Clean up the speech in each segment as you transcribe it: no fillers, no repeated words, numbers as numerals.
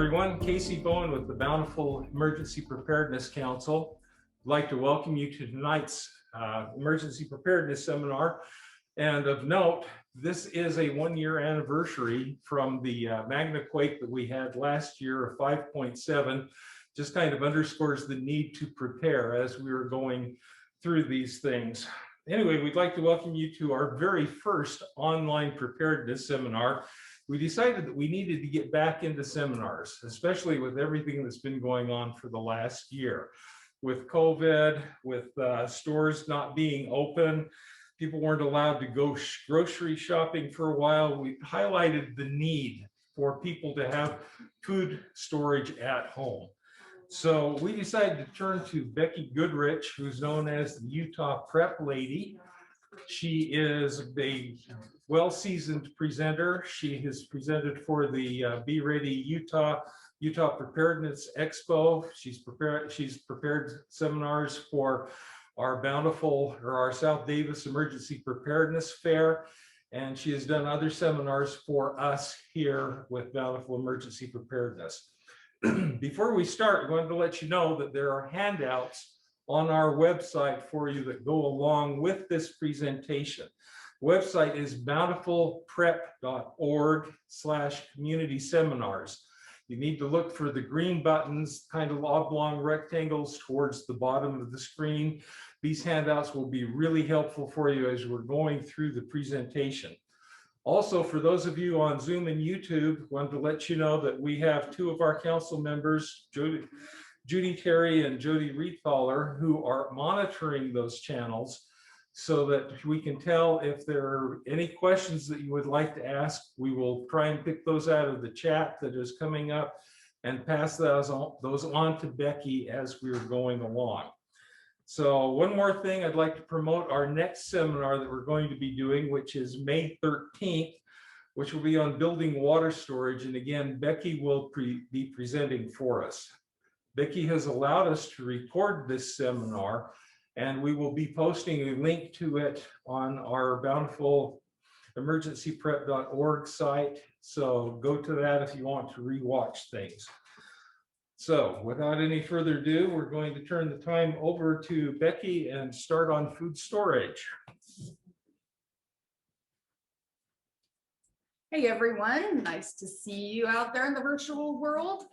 everyone. Casey Bowen with the Bountiful Emergency Preparedness Council. I'd like to welcome you to tonight's Emergency Preparedness Seminar. And of note, this is a one-year anniversary from the magna quake that we had last year of 5.7. Just kind of underscores the need to prepare as we were going through these things. Anyway, we'd like to welcome you to our very first online preparedness seminar. We decided that we needed to get back into seminars, especially with everything that's been going on for the last year. With COVID, with stores not being open, people weren't allowed to go grocery shopping for a while. We highlighted the need for people to have food storage at home. So we decided to turn to Becky Goodrich, who's known as the UtahPrepLady. She is a well-seasoned presenter. She has presented for the Be Ready Utah Preparedness Expo. She's prepared seminars for our Bountiful or our South Davis Emergency Preparedness Fair, and she has done other seminars for us here with Bountiful Emergency Preparedness. Before we start, I wanted to let you know that there are handouts on our website for you that go along with this presentation. The website is bountifulprep.org/community seminars. You need to look for the green buttons, kind of oblong rectangles towards the bottom of the screen. These handouts will be really helpful for you as we're going through the presentation. Also, for those of you on Zoom and YouTube, I wanted to let you know that we have two of our council members, Judy Terry and Jody Riethaler, who are monitoring those channels so that we can tell if there are any questions that you would like to ask. We will try and pick those out of the chat that is coming up and pass those on to Becky as we're going along. So one more thing, I'd like to promote our next seminar that we're going to be doing, which is May 13th, which will be on building water storage. And again, Becky will be presenting for us. Becky has allowed us to record this seminar, and we will be posting a link to it on our Bountiful emergencyprep.org site. So go to that if you want to rewatch things. So without any further ado, we're going to turn the time over to Becky and start on food storage. Hey everyone, nice to see you out there in the virtual world.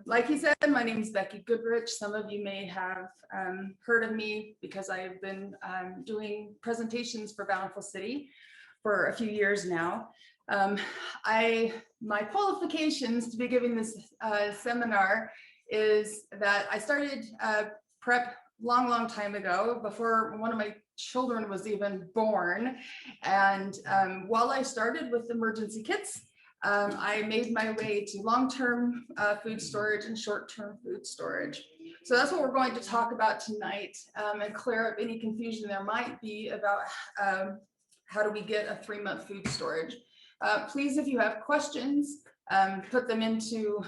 Like he said, my name is Becky Goodrich. Some of you may have heard of me because I have been doing presentations for Bountiful City for a few years now. My qualifications to be giving this seminar is that I started prep long time ago, before one of my children was even born. And while I started with emergency kits, I made my way to long-term food storage and short-term food storage. So that's what we're going to talk about tonight, and clear up any confusion there might be about how do we get a 3-month food storage. Please, if you have questions, type them into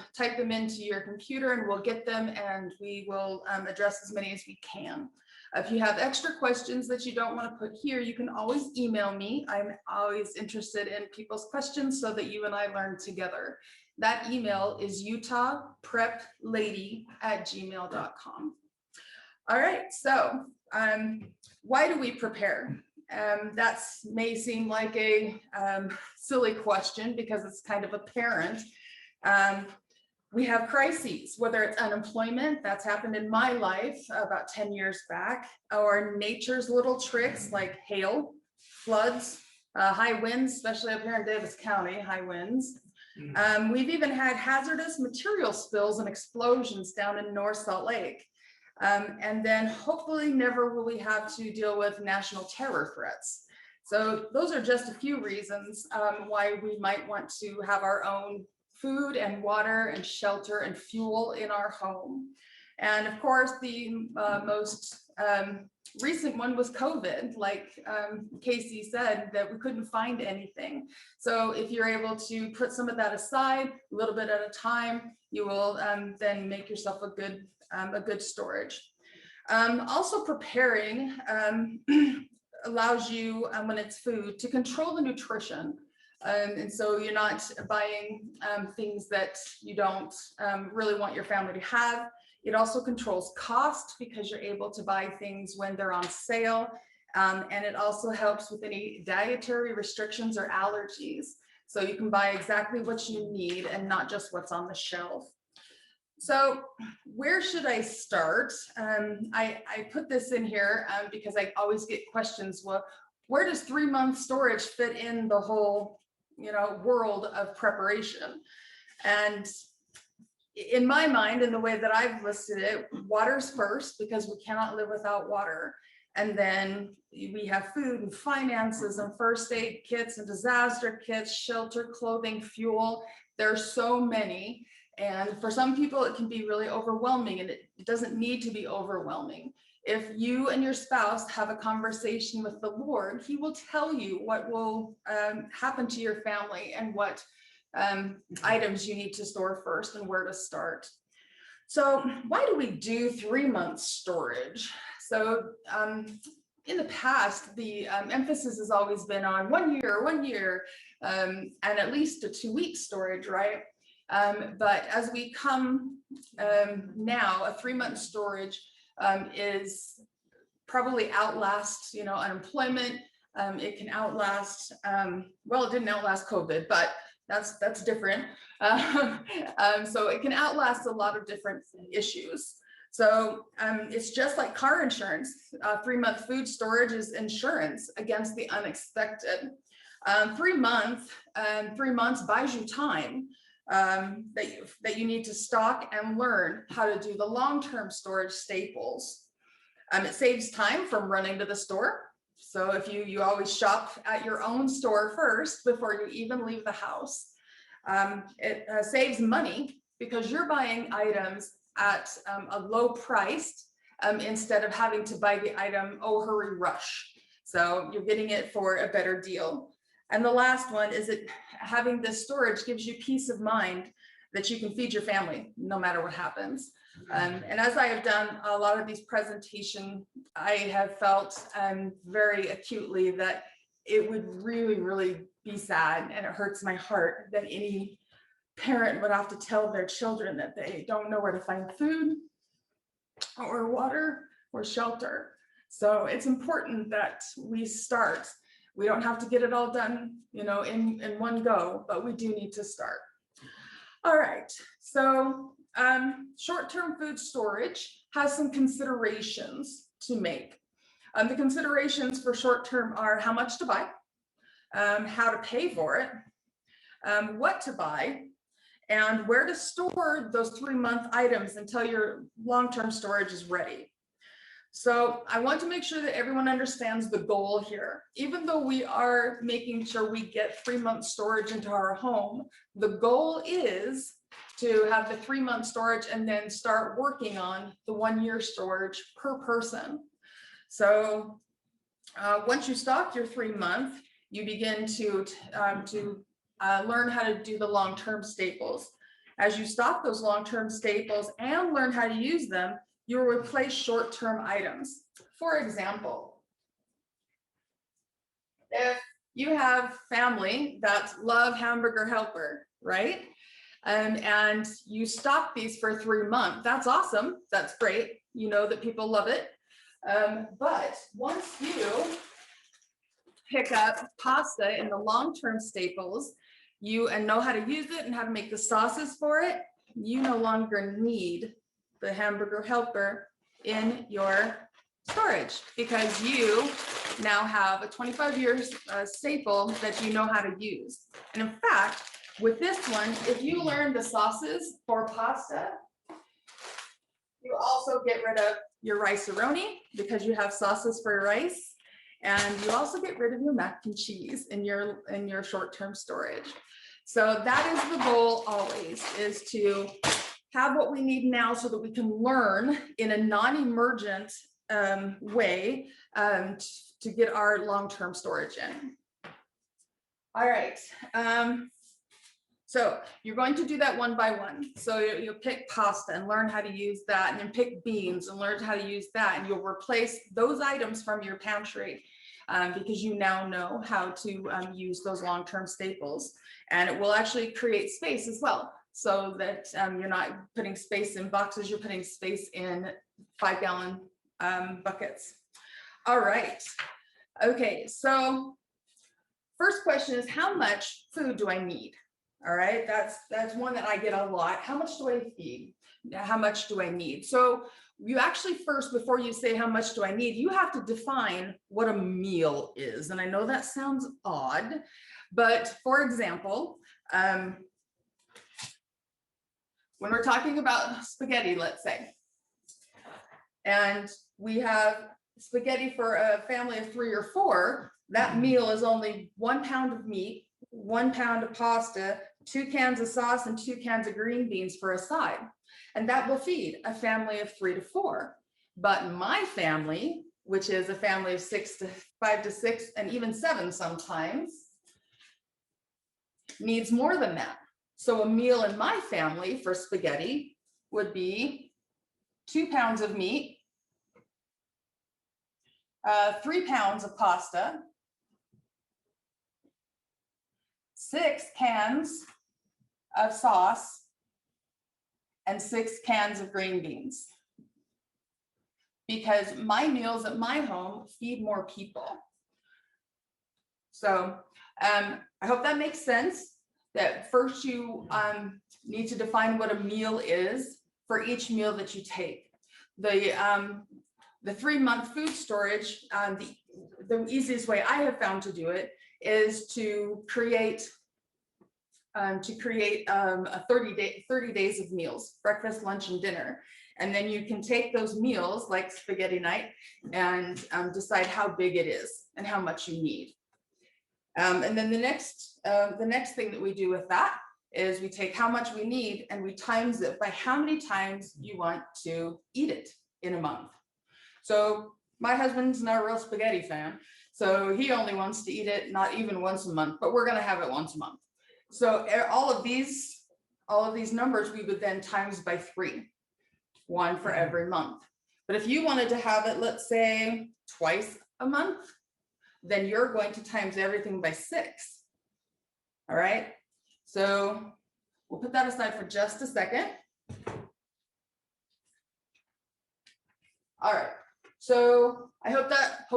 your computer and we'll get them, and we will address as many as we can. If you have extra questions that you don't want to put here, you can always email me. I'm always interested in people's questions so that you and I learn together. That email is UtahPrepLady@gmail.com. All right, so why do we prepare? That may seem like a silly question because it's kind of apparent. We have crises, whether it's unemployment, that's happened in my life about 10 years back, or nature's little tricks like hail, floods, high winds, especially up here in Davis County, high winds. We've even had hazardous material spills and explosions down in North Salt Lake. And then hopefully never will we have to deal with national terror threats. So those are just a few reasons why we might want to have our own food and water and shelter and fuel in our home. And of course, the most recent one was COVID. Like Casey said, that we couldn't find anything. So if you're able to put some of that aside, a little bit at a time, you will then make yourself a good storage. Also preparing allows you, when it's food, to control the nutrition And so you're not buying things that you don't really want your family to have. It also controls cost because you're able to buy things when they're on sale. And it also helps with any dietary restrictions or allergies. So you can buy exactly what you need and not just what's on the shelf. So where should I start? I put this in here because I always get questions. Well, where does 3-month storage fit in the whole, world of preparation? And in my mind, in the way that I've listed it, water's first because we cannot live without water. And then we have food and finances and first aid kits and disaster kits, shelter, clothing, fuel. There's so many. And for some people, it can be really overwhelming, and it doesn't need to be overwhelming. If you and your spouse have a conversation with the Lord, He will tell you what will happen to your family and what items you need to store first and where to start. So why do we do 3-month storage? So in the past, the emphasis has always been on 1 year, and at least a 2-week storage, right? But as we come now, a 3-month storage is probably outlast, unemployment. It can outlast, well, it didn't outlast COVID, but that's different. So it can outlast a lot of different issues. So it's just like car insurance. 3-month food storage is insurance against the unexpected. 3 months buys you time that you need to stock and learn how to do the long-term storage staples. It saves time from running to the store. So if you always shop at your own store first before you even leave the house. It saves money because you're buying items at a low price instead of having to buy the item, oh, hurry, rush. So you're getting it for a better deal. And the last one is that having this storage gives you peace of mind that you can feed your family no matter what happens. And as I have done a lot of these presentations, I have felt very acutely that it would really, really be sad, and it hurts my heart that any parent would have to tell their children that they don't know where to find food or water or shelter. So it's important that we start. We don't have to get it all done, in one go, but we do need to start. All right, so short-term food storage has some considerations to make. The considerations for short-term are how much to buy, how to pay for it, what to buy, and where to store those 3-month items until your long-term storage is ready. So I want to make sure that everyone understands the goal here. Even though we are making sure we get 3-month storage into our home, the goal is to have the 3-month storage and then start working on the 1-year storage per person. So once you stock your 3-month, you begin to learn how to do the long-term staples. As you stock those long-term staples and learn how to use them, you'll replace short-term items. For example, if you have family that love Hamburger Helper, right? And you stock these for 3 months, that's awesome, that's great. You know that people love it. But once you pick up pasta in the long-term staples, and know how to use it and how to make the sauces for it, you no longer need the Hamburger Helper in your storage because you now have a 25-year staple that you know how to use. And in fact, with this one, if you learn the sauces for pasta, you also get rid of your rice-a-roni because you have sauces for your rice. And you also get rid of your mac and cheese in your short-term storage. So that is the goal always, is to have what we need now so that we can learn in a non-emergent way to get our long-term storage in. All right. So you're going to do that one by one. So you'll pick pasta and learn how to use that, and then pick beans and learn how to use that, and you'll replace those items from your pantry. because you now know how to use those long-term staples. And it will actually create space as well, so that you're not putting space in boxes, you're putting space in 5-gallon buckets. All right. Okay, so first question is, how much food do I need? All right, that's one that I get a lot. How much do I feed? How much do I need? So you actually first, before you say how much do I need, you have to define what a meal is. And I know that sounds odd, but for example, when we're talking about spaghetti, let's say, and we have spaghetti for a family of 3 or 4, that meal is only 1 pound of meat, 1 pound of pasta, 2 cans of sauce, and 2 cans of green beans for a side. And that will feed a family of 3 to 4. But my family, which is a family of 5 to 6, and even 7 sometimes, needs more than that. So a meal in my family for spaghetti would be 2 pounds of meat, 3 pounds of pasta, 6 cans of sauce, and 6 cans of green beans. Because my meals at my home feed more people. So I hope that makes sense, that first you need to define what a meal is for each meal that you take. The 3-month food storage, the easiest way I have found to do it is to create a 30 days of meals, breakfast, lunch, and dinner. And then you can take those meals like spaghetti night and decide how big it is and how much you need. And then the next thing that we do with that is we take how much we need and we times it by how many times you want to eat it in a month. So my husband's not a real spaghetti fan, so he only wants to eat it not even once a month, but we're going to have it once a month. So all of these numbers we would then times by 3, 1 for every month. But if you wanted to have it, let's say twice a month, then you're going to times everything by 6. All right, so we'll put that aside for just a second. All right, so I hope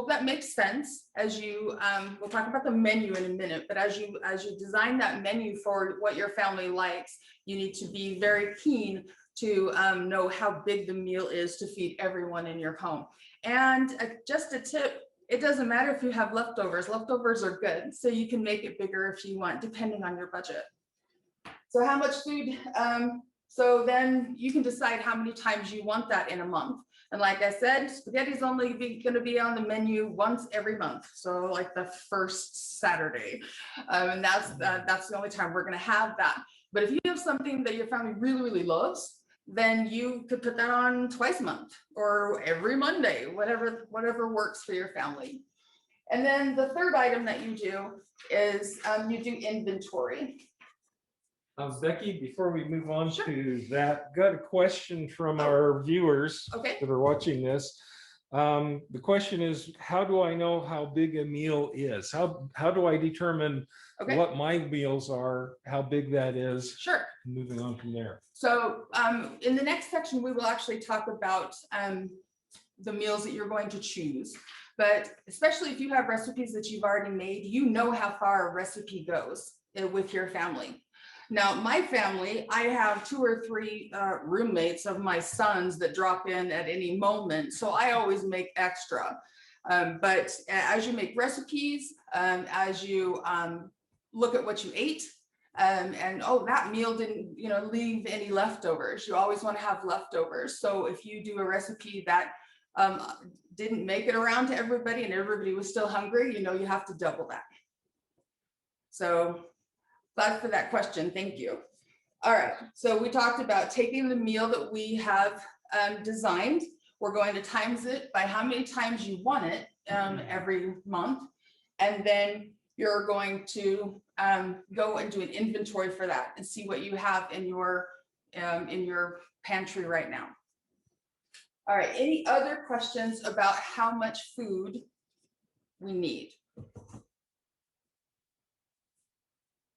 that makes sense as you, we'll talk about the menu in a minute, but as you design that menu for what your family likes, you need to be very keen to know how big the meal is to feed everyone in your home. And just a tip, it doesn't matter if you have leftovers. Leftovers are good, so you can make it bigger if you want, depending on your budget. So how much food? So then you can decide how many times you want that in a month. And like I said, spaghetti is only going to be on the menu once every month. So like the first Saturday. And that's the only time we're going to have that. But if you have something that your family really, really loves, then you could put that on twice a month or every Monday, whatever works for your family. And then the third item that you do is you do inventory. Becky, before we move on to that, got a question from our viewers that are watching this. The question is, how do I know how big a meal is? How do I determine what my meals are, how big that is? Sure. Moving on from there. So in the next section, we will actually talk about the meals that you're going to choose. But especially if you have recipes that you've already made, you know how far a recipe goes with your family. Now, my family, I have 2 or 3 roommates of my sons that drop in at any moment. So I always make extra. But as you make recipes, as you look at what you ate, and oh, that meal didn't, leave any leftovers. You always want to have leftovers. So if you do a recipe that didn't make it around to everybody and everybody was still hungry, you have to double that. So glad for that question. Thank you. All right. So we talked about taking the meal that we have designed. We're going to times it by how many times you want it every month. And then you're going to go and do an inventory for that and see what you have in your pantry right now. All right. Any other questions about how much food we need.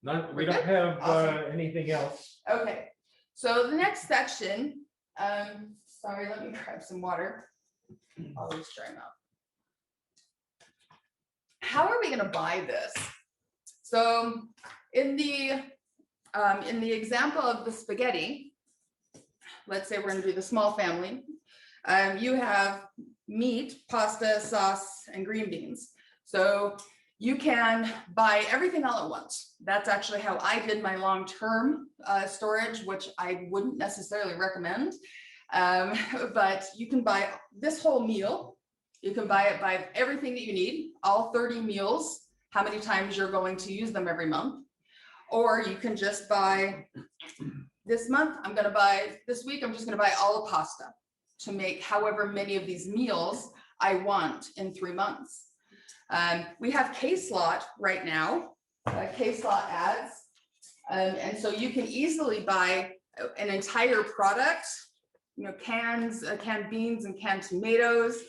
None, we We're don't good? have Awesome. anything else. Okay, so the next section, sorry, let me grab some water. Always dry mouth. How are we gonna buy this? So in the example of the spaghetti, let's say we're gonna do the small family. You have meat, pasta, sauce, and green beans. So you can buy everything all at once. That's actually how I did my long-term storage, which I wouldn't necessarily recommend. But you can buy this whole meal. You can buy everything that you need, all 30 meals, how many times you're going to use them every month. Or you can just buy this month, this week, I'm just gonna buy all the pasta to make however many of these meals I want in 3 months. We have K-Slot right now, K-Slot ads. And so you can easily buy an entire product, you know, canned beans and canned tomatoes,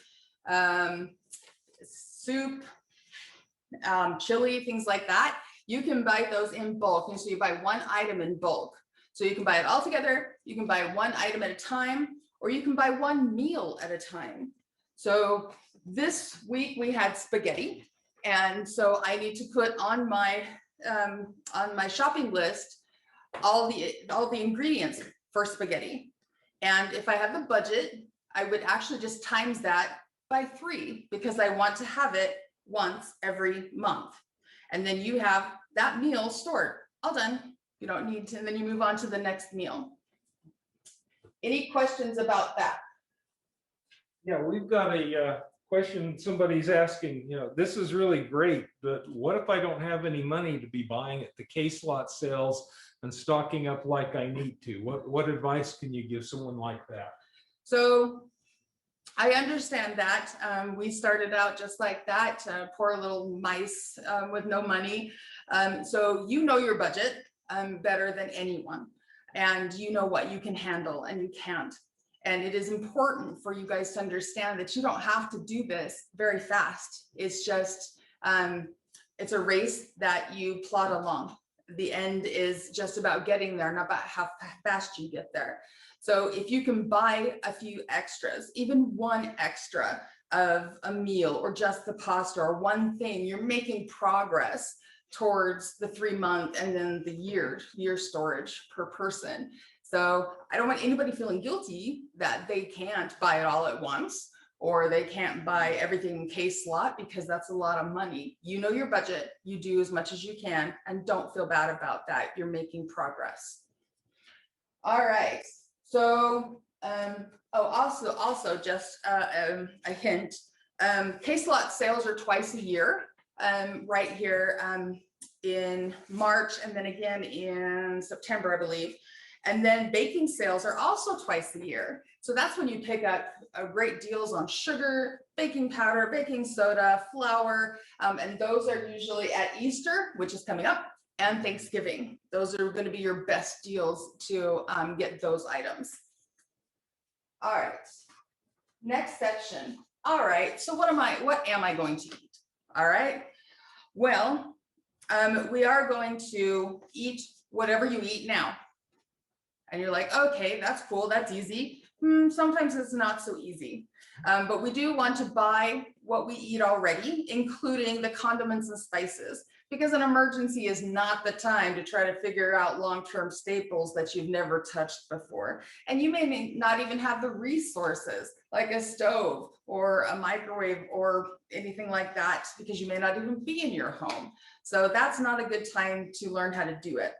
soup, chili, things like that. You can buy those in bulk. And so you buy one item in bulk. So you can buy it all together. You can buy one item at a time, or you can buy one meal at a time. So this week we had spaghetti. And so I need to put on my shopping list all the ingredients for spaghetti. And if I have the budget, I would actually just times that by 3 because I want to have it once every month. And then you have that meal stored, all done. You don't need to, and then you move on to the next meal. Any questions about that? Yeah, we've got a question somebody's asking, you know, this is really great, but what if I don't have any money to be buying at the K-Slot sales and stocking up like I need to? What advice can you give someone like that? So I understand that. We started out just like that, poor little mice with no money. So you know your budget better than anyone, and you know what you can handle and you can't. And it is important for you guys to understand that you don't have to do this very fast. It's just, it's a race that you plod along. The end is just about getting there, not about how fast you get there. So if you can buy a few extras, even one extra of a meal or just the pasta or one thing, you're making progress towards the 3-month and then the year storage per person. So I don't want anybody feeling guilty that they can't buy it all at once, or they can't buy everything in K-Slot because that's a lot of money. You know your budget, you do as much as you can, and don't feel bad about that. You're making progress. All right. So, also just a hint, K-Slot sales are twice a year, right here in March and then again in September, I believe. And then baking sales are also twice a year. So that's when you pick up great deals on sugar, baking powder, baking soda, flour, and those are usually at Easter, which is coming up, and Thanksgiving. Those are going to be your best deals to get those items. All right, next section. All right, so what am I going to eat? All right, well, we are going to eat whatever you eat now. And you're like, okay, that's cool, that's easy. Sometimes it's not so easy. But we do want to buy what we eat already, including the condiments and spices, because an emergency is not the time to try to figure out long-term staples that you've never touched before. And you may not even have the resources like a stove or a microwave or anything like that, because you may not even be in your home. So that's not a good time to learn how to do it.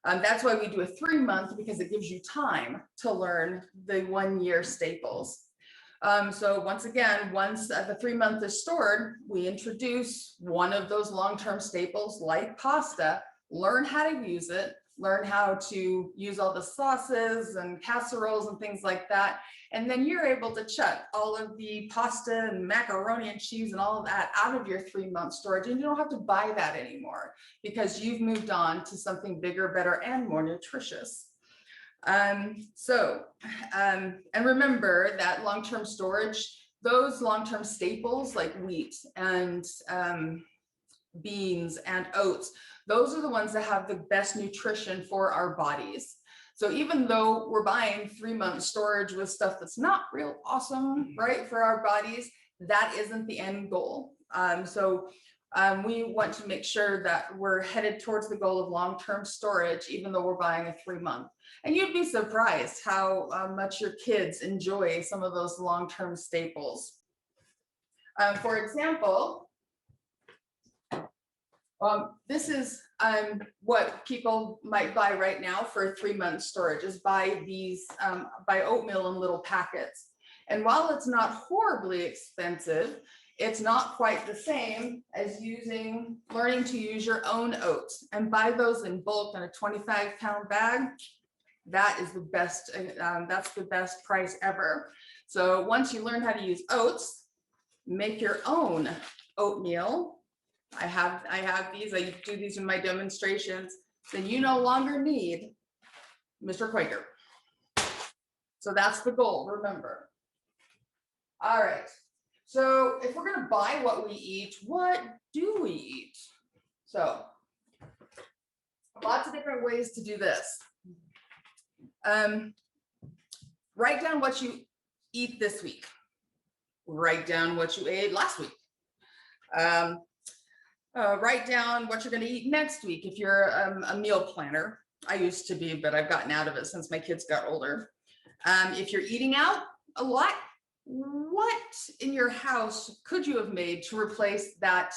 That's why we do a 3-month, because it gives you time to learn the 1-year staples. So once again, once the 3-month is stored, we introduce one of those long-term staples like pasta, learn how to use it, learn how to use all the sauces and casseroles and things like that. And then you're able to chuck all of the pasta and macaroni and cheese and all of that out of your 3-month storage. And you don't have to buy that anymore because you've moved on to something bigger, better, and more nutritious. And remember that long-term storage those long-term staples like wheat and beans and oats, those are the ones that have the best nutrition for our bodies. So even though we're buying 3-month storage with stuff that's not real awesome, right, for our bodies, that isn't the end goal. We want to make sure that we're headed towards the goal of long-term storage, even though we're buying a 3-month. And you'd be surprised how much your kids enjoy some of those long-term staples. For example, this is what people might buy right now for a 3-month storage, is buy oatmeal in little packets. And while it's not horribly expensive, it's not quite the same as learning to use your own oats and buy those in bulk in a 25-pound bag. That is the best, that's the best price ever. So once you learn how to use oats, make your own oatmeal. I have these, I do these in my demonstrations. Then you no longer need Mr. Quaker. So that's the goal, remember. All right. So if we're going to buy what we eat, what do we eat? So lots of different ways to do this. Write down what you eat this week. Write down what you ate last week. Write down what you're going to eat next week if you're a meal planner. I used to be, but I've gotten out of it since my kids got older. If you're eating out a lot, what in your house could you have made to replace that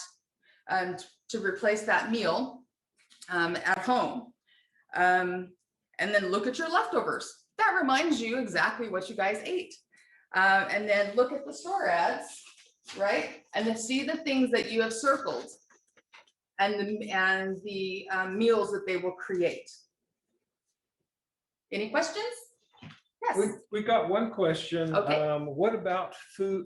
meal at home? And then look at your leftovers. That reminds you exactly what you guys ate. And then look at the store ads, right? And then see the things that you have circled and the meals that they will create. Any questions? Yes. We got one question. Okay. What about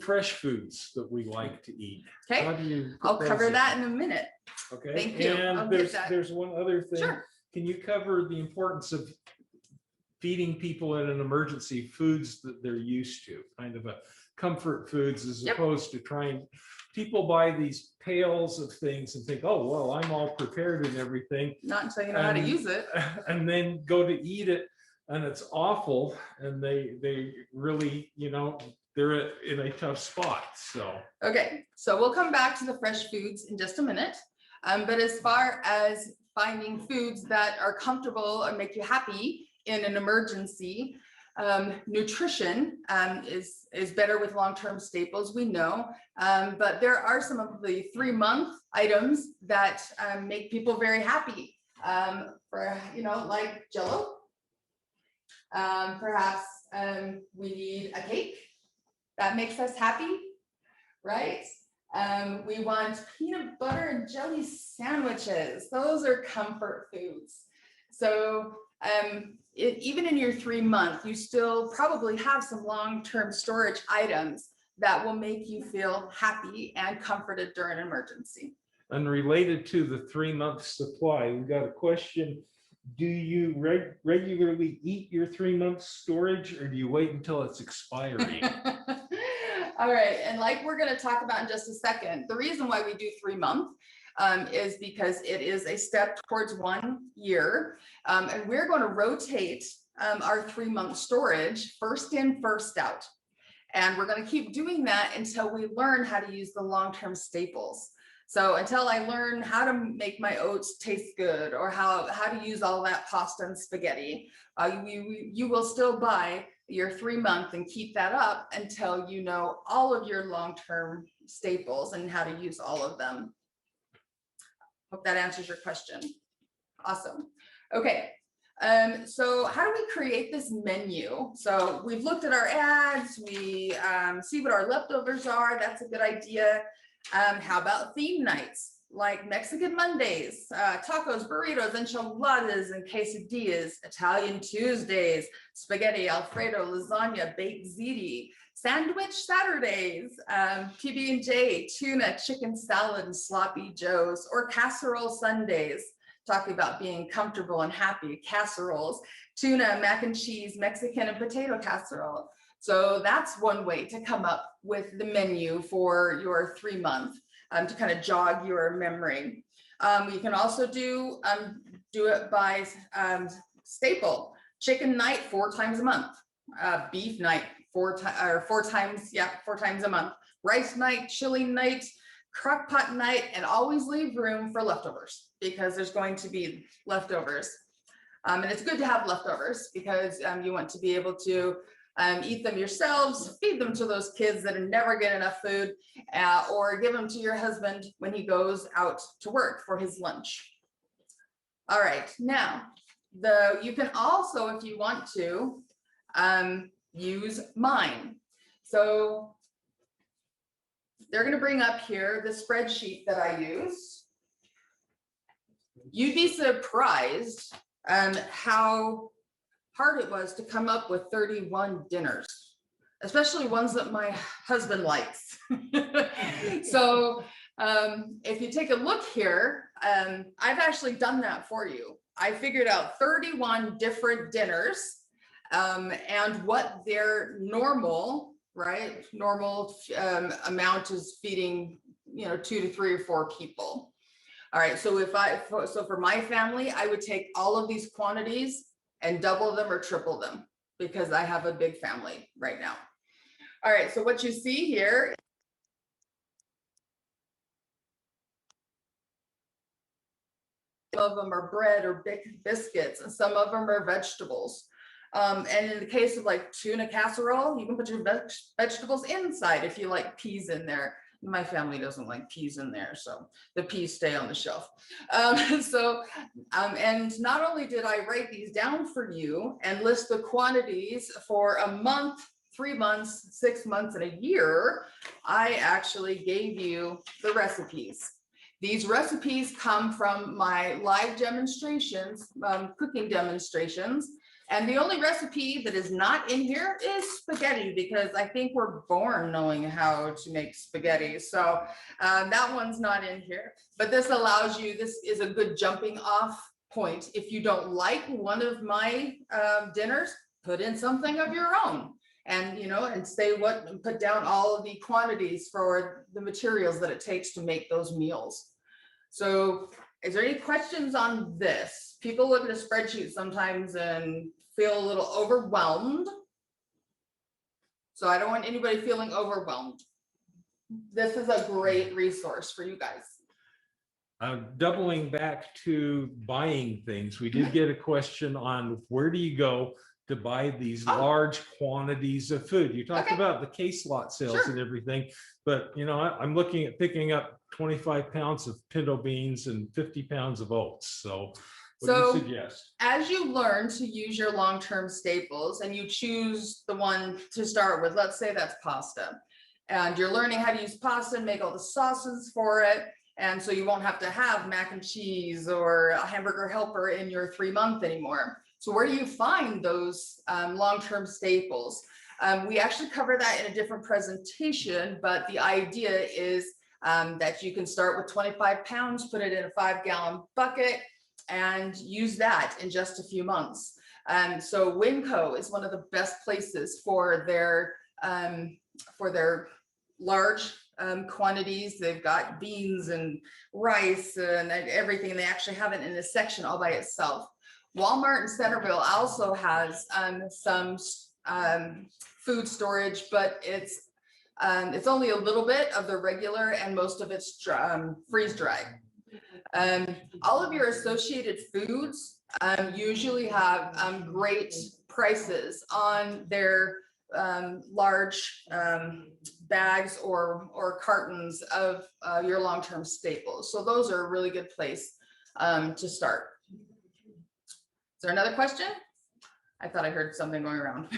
fresh foods that we like to eat? Okay. How do you I'll cover propose that in a minute. Okay. Thank you. I'll And get that. there's one other thing. Sure. Can you cover the importance of feeding people in an emergency foods that they're used to, kind of a comfort foods, as Yep. opposed to people buy these pails of things and think, oh, well, I'm all prepared and everything. Not until you know how to use it. And then go to eat it and it's awful. And they really, they're in a tough spot, so. Okay, so we'll come back to the fresh foods in just a minute. But as far as finding foods that are comfortable and make you happy in an emergency, nutrition is better with long-term staples, we know. But there are some of the 3-month items that make people very happy. Like Jell-O. Perhaps we need a cake that makes us happy, right? We want peanut butter and jelly sandwiches. Those are comfort foods. So even in your 3-month, you still probably have some long-term storage items that will make you feel happy and comforted during an emergency. And related to the 3-month supply, we've got a question. Do you regularly eat your 3-month storage, or do you wait until it's expiring? All right, and like we're going to talk about in just a second, the reason why we do 3-month is because it is a step towards 1 year, and we're going to rotate our 3-month storage first in, first out. And we're going to keep doing that until we learn how to use the long-term staples. So until I learn how to make my oats taste good, or how to use all that pasta and spaghetti, you will still buy your 3-month and keep that up until you know all of your long-term staples and how to use all of them. Hope that answers your question. Awesome. Okay. So how do we create this menu? So we've looked at our ads, we see what our leftovers are. That's a good idea. How about theme nights like Mexican Mondays, tacos, burritos, enchiladas, and quesadillas, Italian Tuesdays, spaghetti, Alfredo, lasagna, baked ziti, sandwich Saturdays, PB&J, tuna, chicken salad, and sloppy joes, or casserole Sundays. Talking about being comfortable and happy, casseroles, tuna, mac and cheese, Mexican and potato casserole. So that's one way to come up with the menu for your 3-month, to kind of jog your memory. You can also do it by staple. Chicken night 4 times a month. Beef night 4 times a month. Rice night, chili night, crock pot night, and always leave room for leftovers because there's going to be leftovers. And it's good to have leftovers because you want to be able to eat them yourselves, feed them to those kids that never get enough food, or give them to your husband when he goes out to work for his lunch. All right, now you can also, if you want to, use mine. So they're going to bring up here the spreadsheet that I use. You'd be surprised how hard it was to come up with 31 dinners, especially ones that my husband likes. So if you take a look here, I've actually done that for you. I figured out 31 different dinners and what their normal amount is feeding, 2 to 3 or 4 people. All right, so for my family, I would take all of these quantities and double them or triple them because I have a big family right now. All right, so what you see here, some of them are bread or biscuits, and some of them are vegetables. And in the case of like tuna casserole, you can put your vegetables inside if you like peas in there. My family doesn't like peas in there, so the peas stay on the shelf. And not only did I write these down for you and list the quantities for a month, 3 months, 6 months, and a year, I actually gave you the recipes. These recipes come from my live demonstrations, cooking demonstrations. And the only recipe that is not in here is spaghetti, because I think we're born knowing how to make spaghetti. So that one's not in here, but this allows you, this is a good jumping off point. If you don't like one of my dinners, put in something of your own and, and put down all of the quantities for the materials that it takes to make those meals. So is there any questions on this? People look at a spreadsheet sometimes and feel a little overwhelmed. So I don't want anybody feeling overwhelmed. This is a great resource for you guys. Doubling back to buying things, we did get a question on where do you go to buy these large quantities of food. You talked about the case lot sales and everything, but I'm looking at picking up 25 pounds of pinto beans and 50 pounds of oats. So what do you suggest? As you learn to use your long-term staples and you choose the one to start with, let's say that's pasta, and you're learning how to use pasta and make all the sauces for it. And so you won't have to have mac and cheese or a hamburger helper in your 3-month anymore. So where do you find those long-term staples? We actually cover that in a different presentation, but the idea is that you can start with 25 pounds, put it in a 5-gallon bucket, and use that in just a few months. So Winco is one of the best places for their large quantities. They've got beans and rice and everything. They actually have it in a section all by itself. Walmart in Centerville also has some food storage, but it's only a little bit of the regular, and most of it's freeze dried. All of your associated foods usually have great prices on their large bags or cartons of your long-term staples. So those are a really good place to start. Is there another question? I thought I heard something going around.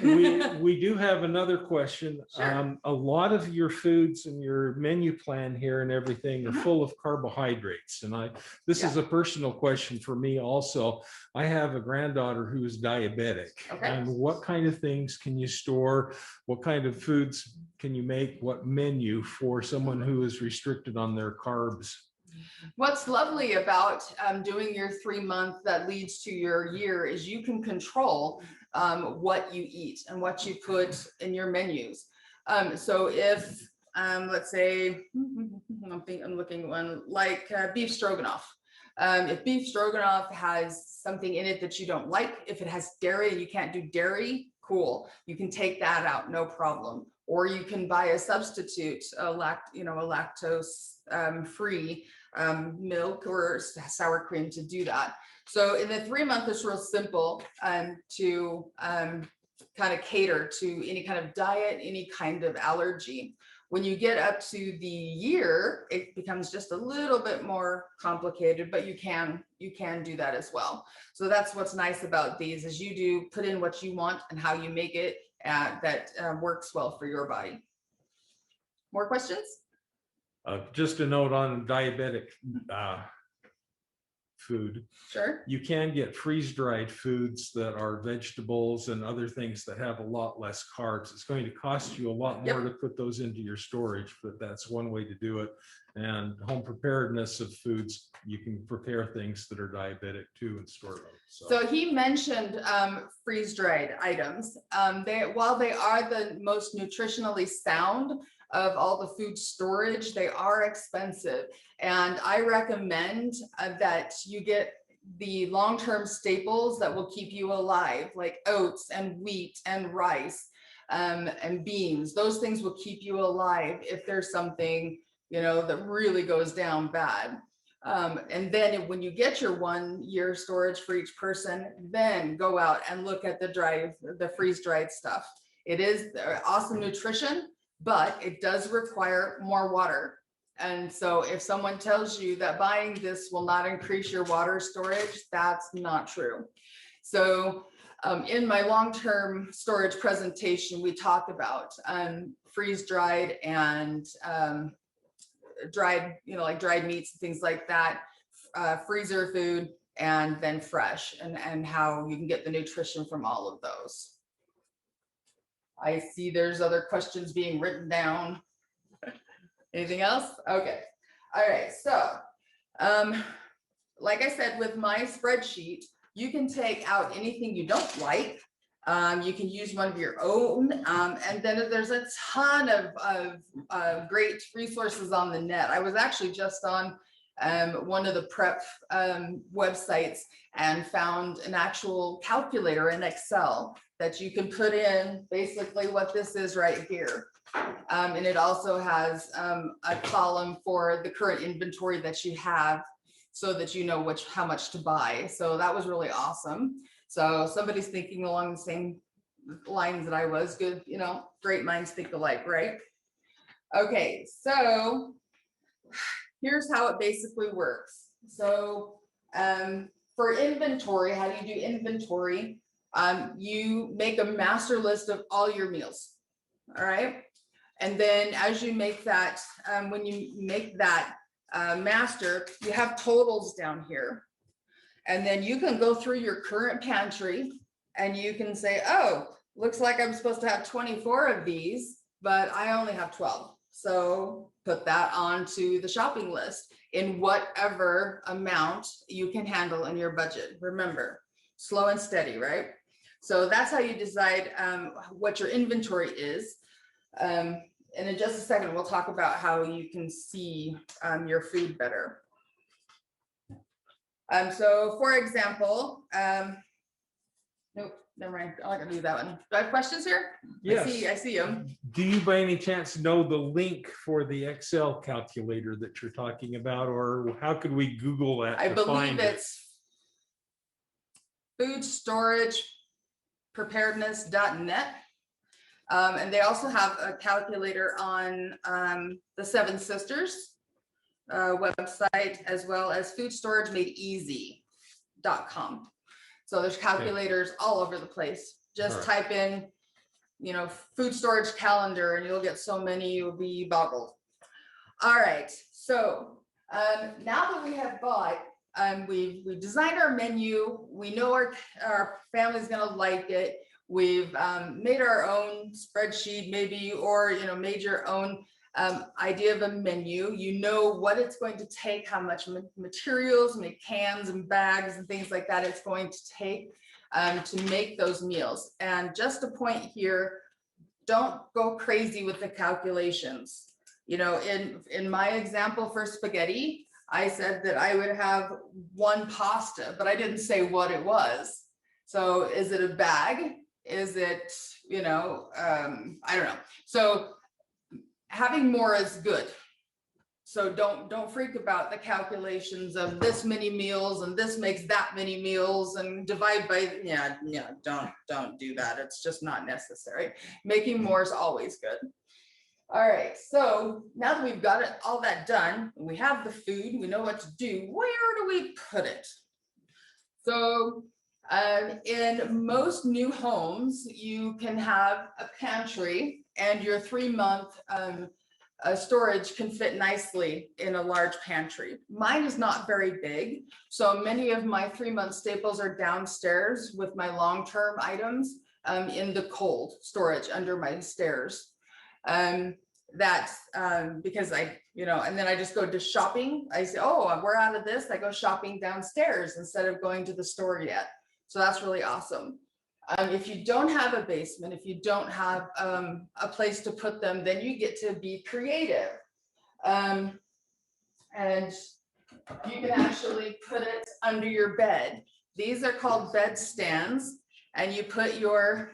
we do have another question. Sure. A lot of your foods and your menu plan here and everything are full of carbohydrates. And this is a personal question for me also. I have a granddaughter who is diabetic. Okay. And what kind of things can you store? What kind of foods can you make? What menu for someone who is restricted on their carbs? What's lovely about doing your 3-month that leads to your year is you can control what you eat and what you put in your menus. So if, let's say, I'm looking one like beef stroganoff. If beef stroganoff has something in it that you don't like, if it has dairy and you can't do dairy, cool, you can take that out, no problem. Or you can buy a substitute, a lactose free milk or sour cream to do that. So in the 3-month, it's real simple to kind of cater to any kind of diet, any kind of allergy. When you get up to the year, it becomes just a little bit more complicated, but you can do that as well. So that's what's nice about these, is you do put in what you want and how you make it that works well for your body. More questions? Just a note on diabetic food. Sure. You can get freeze-dried foods that are vegetables and other things that have a lot less carbs. It's going to cost you a lot more to put those into your storage, but that's one way to do it. And home preparedness of foods, you can prepare things that are diabetic too and store them. So he mentioned freeze-dried items. While they are the most nutritionally sound of all the food storage, they are expensive. And I recommend that you get the long-term staples that will keep you alive, like oats and wheat and rice and beans. Those things will keep you alive if there's something, that really goes down bad. And then when you get your 1 year storage for each person, then go out and look at the freeze-dried stuff. It is awesome nutrition, but it does require more water. And so if someone tells you that buying this will not increase your water storage, that's not true. So in my long-term storage presentation, we talk about freeze-dried and dried, like dried meats and things like that, freezer food, and then fresh, and how you can get the nutrition from all of those. I see there's other questions being written down. Anything else? Okay. All right. So, like I said, with my spreadsheet, you can take out anything you don't like. You can use one of your own. And then there's a ton of great resources on the net. I was actually just on one of the prep websites and found an actual calculator in Excel that you can put in basically what this is right here. And it also has a column for the current inventory that you have, so that you know how much to buy. So that was really awesome. So somebody's thinking along the same lines that I was. Good, great minds think alike, right? Okay, so here's how it basically works. So for inventory, how do you do inventory? You make a master list of all your meals, all right? And then as you make that, when you make that master, you have totals down here. And then you can go through your current pantry and you can say, oh, looks like I'm supposed to have 24 of these, but I only have 12. So put that onto the shopping list in whatever amount you can handle in your budget. Remember, slow and steady, right? So that's how you decide what your inventory is. And in just a second, we'll talk about how you can see your food better. So for example, nope, never mind. I'm not gonna do that one. Do I have questions here? Yes. I see them. Do you by any chance know the link for the Excel calculator that you're talking about, or how could we Google that? I believe it's foodstoragepreparedness.net. And they also have a calculator on the Seven Sisters website, as well as foodstoragemadeeasy.com. So there's calculators all over the place. Just type in, food storage calendar, and you'll get so many, you'll be boggled. All right. So now that we have bought, we designed our menu. We know our family's going to like it. We've made our own spreadsheet, maybe, or made your own idea of a menu. You know what it's going to take, how much materials, make cans and bags and things like that it's going to take. to make those meals. And just a point here, don't go crazy with the calculations. You know, in my example for spaghetti, I said that I would have one pasta, but I didn't say what it was. So is it a bag? Is it, you know, I don't know. So having more is good. So don't freak about the calculations of this many meals and this makes that many meals and divide by, don't do that. It's just not necessary. Making more is always good. All right, so now that we've got it, all that done, we have the food, we know what to do, where do we put it? So in most new homes, you can have a pantry and your 3-month storage can fit nicely in a large pantry. Mine is not very big, so many of my 3-month staples are downstairs with my long-term items in the cold storage under my stairs. That's because and then I just go to shopping. I say, oh, we're out of this. I go shopping downstairs instead of going to the store yet. So that's really awesome. If you don't have a basement, if you don't have a place to put them, then you get to be creative. And you can actually put it under your bed. These are called bed stands, and you put your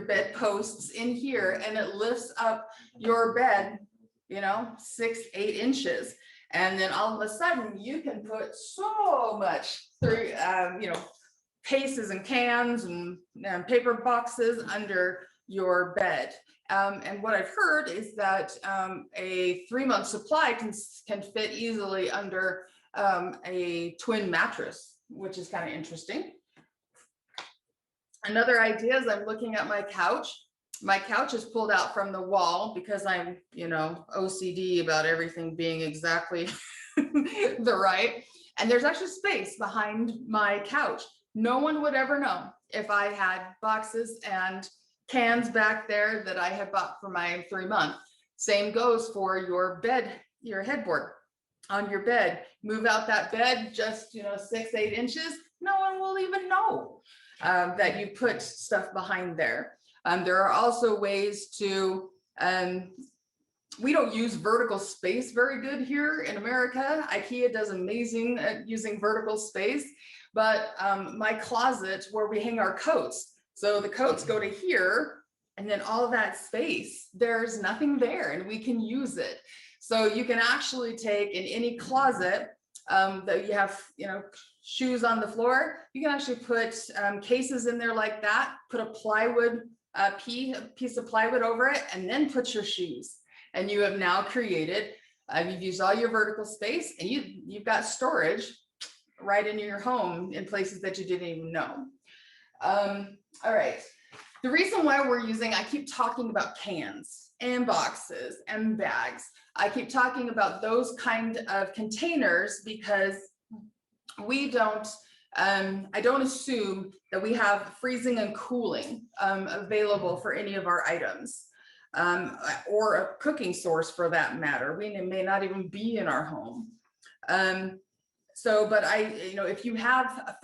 bed posts in here and it lifts up your bed, 6-8 inches. And then all of a sudden you can put so much through, cases and cans and paper boxes under your bed. And what I've heard is that a 3-month supply can fit easily under a twin mattress, which is kind of interesting. Another idea is I'm looking at my couch. My couch is pulled out from the wall because I'm, OCD about everything being exactly the right. And there's actually space behind my couch. No one would ever know if I had boxes and cans back there that I had bought for my 3-month. Same goes for your bed, your headboard on your bed. Move out that bed just, 6-8 inches. No one will even know that you put stuff behind there. There are also ways to, we don't use vertical space very good here in America. IKEA does amazing at using vertical space, but my closet where we hang our coats, so the coats go to here, and then all that space, there's nothing there, and we can use it. So you can actually take in any closet that you have, shoes on the floor, you can actually put cases in there like that, put a plywood, piece of plywood over it, and then put your shoes. And you have now created, you've used all your vertical space, and you've got storage right in your home in places that you didn't even know. All right. The reason why I keep talking about cans and boxes and bags. I keep talking about those kind of containers because we don't, I don't assume that we have freezing and cooling available for any of our items, or a cooking source for that matter. We may not even be in our home. But if you have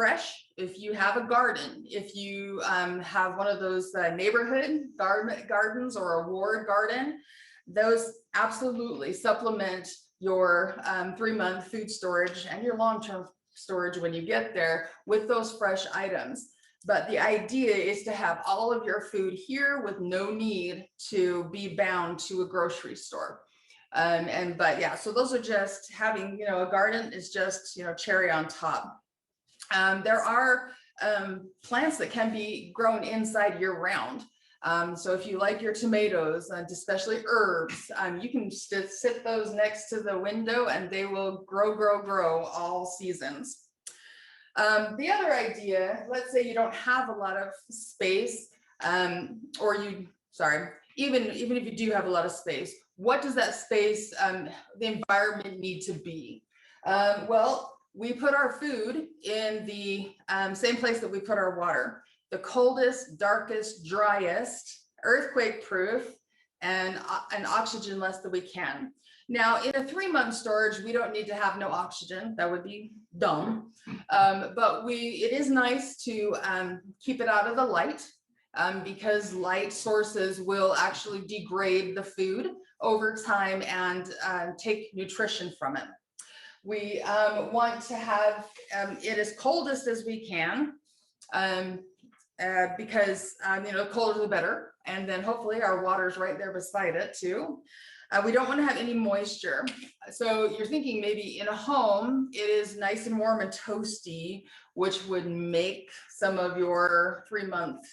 if you have a garden, if you have one of those neighborhood gardens or a ward garden, those absolutely supplement your 3-month food storage and your long-term storage when you get there with those fresh items. But the idea is to have all of your food here with no need to be bound to a grocery store. So those are just having, a garden is just, cherry on top. There are plants that can be grown inside year round. So if you like your tomatoes, and especially herbs, you can just sit those next to the window and they will grow all seasons. The other idea, let's say you don't have a lot of space, even if you do have a lot of space, what does that space, the environment need to be? Well, we put our food in the same place that we put our water. The coldest, darkest, driest, earthquake proof, and oxygen less that we can. Now, in a 3-month storage, we don't need to have no oxygen. That would be dumb. But it is nice to keep it out of the light because light sources will actually degrade the food over time and take nutrition from it. We want to have it as coldest as we can because the colder the better. And then hopefully our water's right there beside it too. We don't want to have any moisture. So you're thinking maybe in a home, it is nice and warm and toasty, which would make some of your 3-month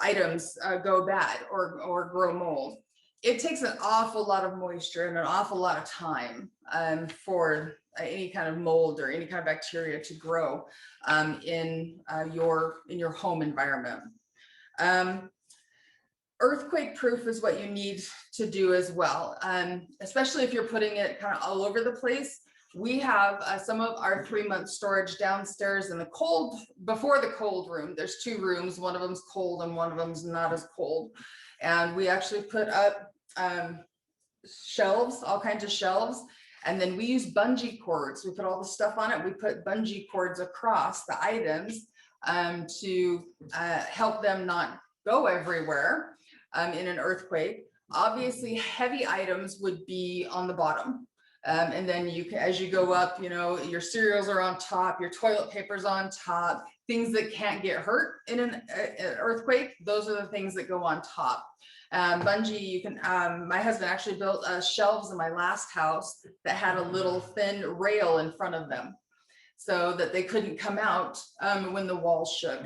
items go bad or grow mold. It takes an awful lot of moisture and an awful lot of time for any kind of mold or any kind of bacteria to grow in your home environment. Earthquake proof is what you need to do as well, especially if you're putting it kind of all over the place. We have some of our 3-month storage downstairs in the before the cold room. There's 2 rooms, one of them's cold and one of them's not as cold. And we actually put up shelves, all kinds of shelves. And then we use bungee cords. We put all the stuff on it. We put bungee cords across the items to help them not go everywhere in an earthquake. Obviously, heavy items would be on the bottom. And then as you go up, your cereals are on top, your toilet paper's on top, things that can't get hurt in an earthquake. Those are the things that go on top. Bungee, my husband actually built shelves in my last house that had a little thin rail in front of them so that they couldn't come out when the walls shook.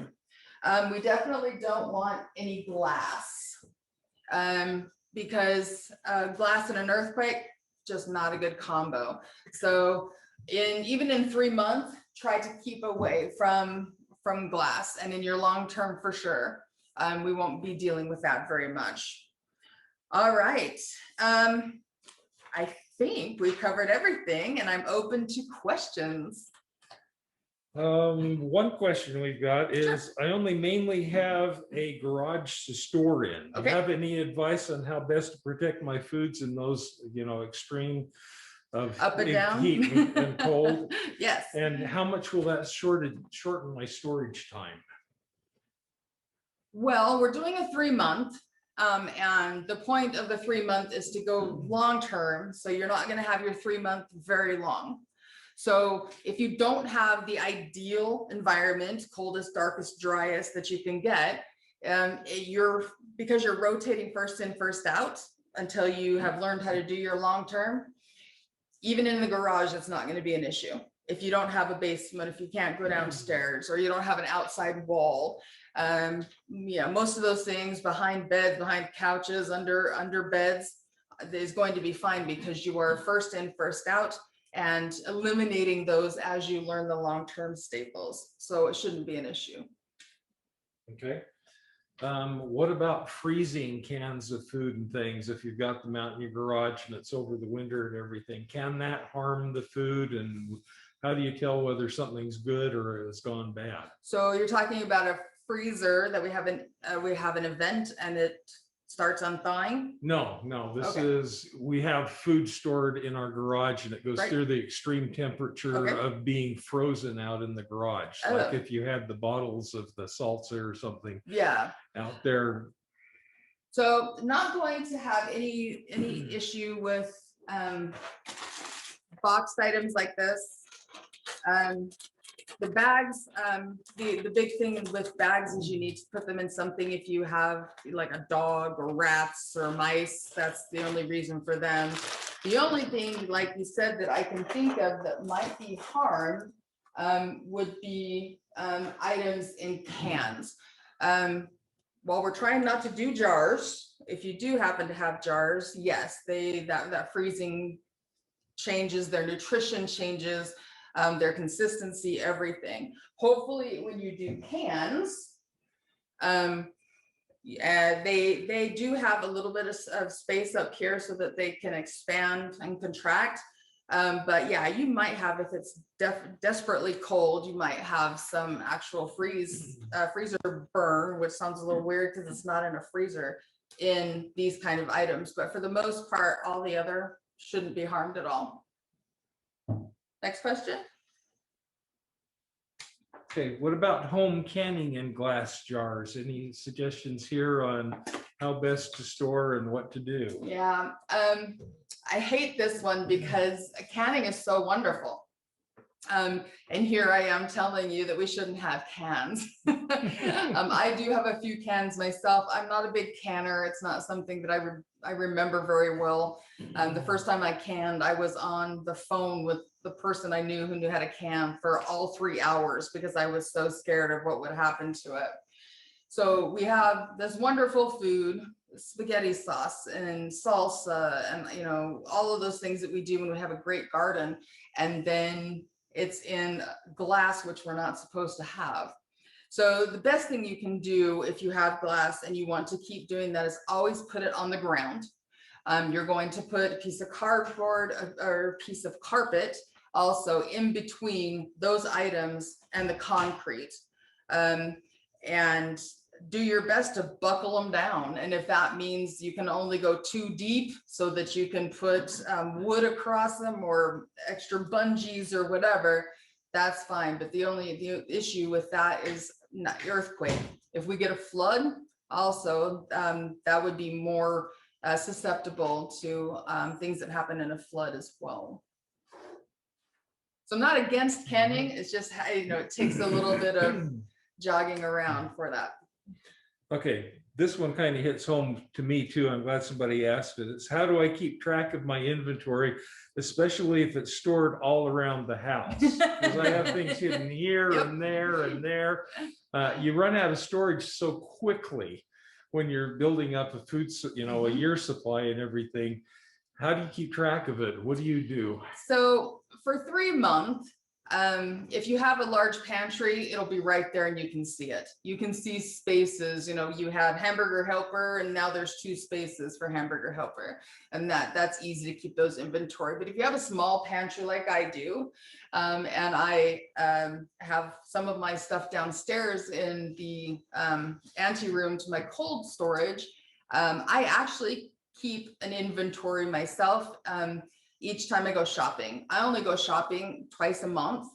We definitely don't want any glass because glass in an earthquake, just not a good combo. So even in 3 months, try to keep away from glass, and in your long-term for sure. We won't be dealing with that very much. All right. I think we've covered everything and I'm open to questions. One question we've got is, I only mainly have a garage to store in. Do you have any advice on how best to protect my foods in those, extreme of Up and down, heat and cold? Yes. And how much will that shorten my storage time? Well, we're doing a 3-month. And the point of the 3-month is to go long-term. So you're not going to have your 3-month very long. So if you don't have the ideal environment, coldest, darkest, driest that you can get, because you're rotating first in, first out until you have learned how to do your long-term, even in the garage, it's not going to be an issue. If you don't have a basement, if you can't go downstairs, or you don't have an outside wall, most of those things behind beds, behind couches, under beds is going to be fine because you are first in, first out, and eliminating those as you learn the long-term staples. So it shouldn't be an issue. Okay. What about freezing cans of food and things? If you've got them out in your garage and it's over the winter and everything, can that harm the food? And how do you tell whether something's good or it's gone bad? So you're talking about a freezer that we have an event and it starts unthawing? No, we have food stored in our garage and it goes through the extreme temperature of being frozen out in the garage. Like if you had the bottles of the salsa or something out there. So not going to have any issue with boxed items like this. The bags, the big thing with bags is you need to put them in something. If you have like a dog or rats or mice, that's the only reason for them. The only thing, like you said, that I can think of that might be harmed would be items in cans. While we're trying not to do jars, if you do happen to have jars, yes, that freezing changes, their nutrition changes, their consistency, everything. Hopefully when you do cans, they do have a little bit of space up here so that they can expand and contract. But yeah, you might have, if it's desperately cold, you might have some actual freezer burn, which sounds a little weird because it's not in a freezer. in these kind of items, but for the most part, all the other shouldn't be harmed at all. Next question. Okay, what about home canning in glass jars? Any suggestions here on how best to store and what to do? Yeah, I hate this one because canning is so wonderful. And here I am telling you that we shouldn't have cans. I do have a few cans myself. I'm not a big canner. It's not something that I remember very well. The first time I canned, I was on the phone with the person I knew who knew how to can for all 3 hours because I was so scared of what would happen to it. So we have this wonderful food, spaghetti sauce and salsa, and you know, all of those things that we do when we have a great garden, and then it's in glass, which we're not supposed to have. So the best thing you can do if you have glass and you want to keep doing that is always put it on the ground. You're going to put a piece of cardboard or a piece of carpet also in between those items and the concrete. And do your best to buckle them down. And if that means you can only go 2 deep so that you can put wood across them or extra bungees or whatever, that's fine. But the issue with that is not earthquake. If we get a flood, also, that would be more susceptible to things that happen in a flood as well. So I'm not against canning. It's just, you know, it takes a little bit of jogging around for that. Okay, this one kind of hits home to me too. I'm glad somebody asked it. It's how do I keep track of my inventory, especially if it's stored all around the house? Because I have things hidden here and there and there. You run out of storage so quickly when you're building up a food, you know, a year supply and everything. How do you keep track of it? What do you do? So for 3 months, if you have a large pantry, it'll be right there and you can see it. You can see spaces, you know, you have hamburger helper and now there's 2 spaces for hamburger helper, and that's easy to keep those inventory. But if you have a small pantry like I do, and I have some of my stuff downstairs in the anteroom to my cold storage, I actually keep an inventory myself. Each time I go shopping. I only go shopping twice a month.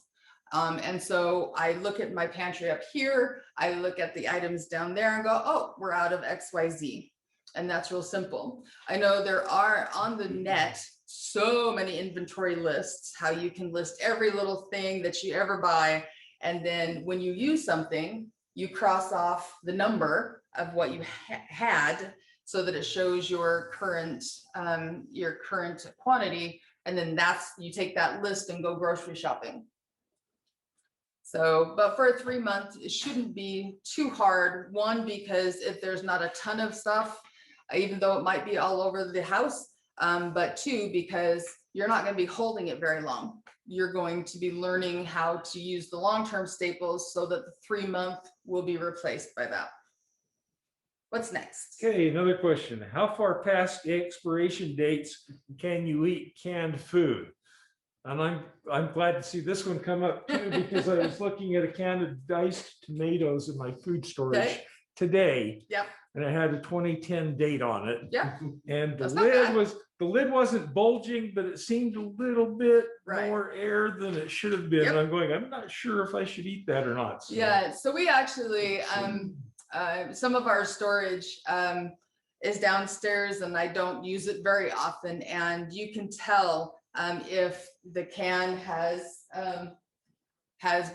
And so I look at my pantry up here, I look at the items down there and go, oh, we're out of XYZ. And that's real simple. I know there are on the net so many inventory lists, how you can list every little thing that you ever buy. And then when you use something, you cross off the number of what you had, so that it shows your current quantity, and then you take that list and go grocery shopping. So, but for 3 months, it shouldn't be too hard. 1, because if there's not a ton of stuff, even though it might be all over the house, but 2, because you're not going to be holding it very long. You're going to be learning how to use the long-term staples so that the 3-month will be replaced by that. What's next? Okay, another question. How far past the expiration dates can you eat canned food? And I'm glad to see this one come up too, because I was looking at a can of diced tomatoes in my food storage today. Yep. And it had a 2010 date on it. Yeah. And the lid wasn't bulging, but it seemed a little bit more air than it should have been. Yep. And I'm going, I'm not sure if I should eat that or not. So. Yeah, so we actually some of our storage is downstairs and I don't use it very often, and you can tell if the can has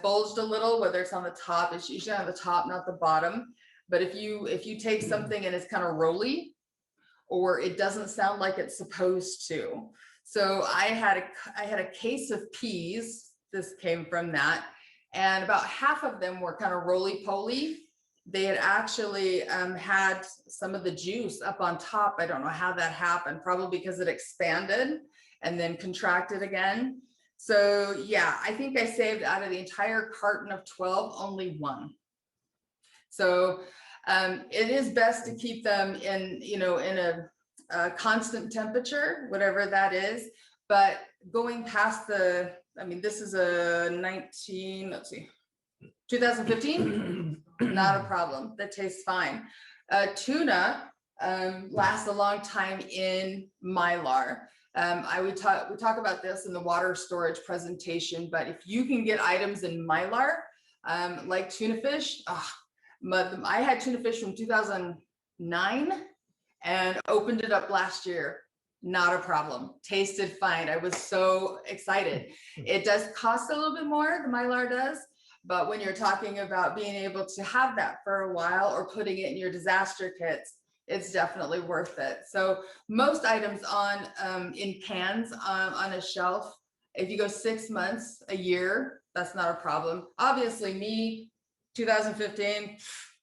bulged a little, whether it's on the top. It's usually on the top, not the bottom. But if you take something and it's kind of rolly, or it doesn't sound like it's supposed to. So I had a case of peas. This came from that, and about half of them were kind of roly-poly. They had actually had some of the juice up on top. I don't know how that happened, probably because it expanded and then contracted again. So yeah, I think I saved out of the entire carton of 12, only 1. So it is best to keep them in, you know, in a constant temperature, whatever that is. But going past this is a 2015. Not a problem. That tastes fine. Tuna, last a long time in Mylar. We talk about this in the water storage presentation, but if you can get items in Mylar, like tuna fish, I had tuna fish from 2009 and opened it up last year. Not a problem. Tasted fine. I was so excited. It does cost a little bit more, the Mylar does, but when you're talking about being able to have that for a while or putting it in your disaster kits, it's definitely worth it. So most items on in cans on a shelf, if you go 6 months, a year, that's not a problem. Obviously me, 2015,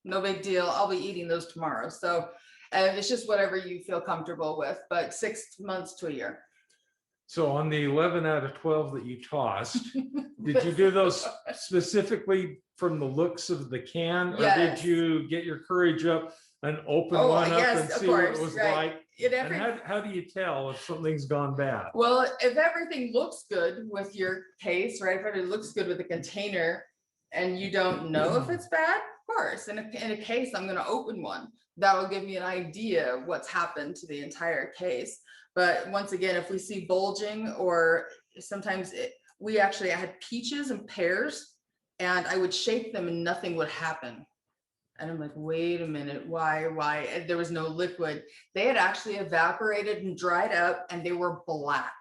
no big deal. I'll be eating those tomorrow. So it's just whatever you feel comfortable with, but 6 months to a year. So on the 11 out of 12 that you tossed, did you do those specifically from the looks of the can? Or Yes. did you get your courage up and open one up and see what it was like? And how do you tell if something's gone bad? Well, if everything looks good with your case, right? If everything looks good with the container and you don't know if it's bad, of course, in a case, I'm going to open one. That will give me an idea of what's happened to the entire case. But once again, if we see bulging, or sometimes I had peaches and pears and I would shake them and nothing would happen. And I'm like, wait a minute, why? And there was no liquid. They had actually evaporated and dried up and they were black.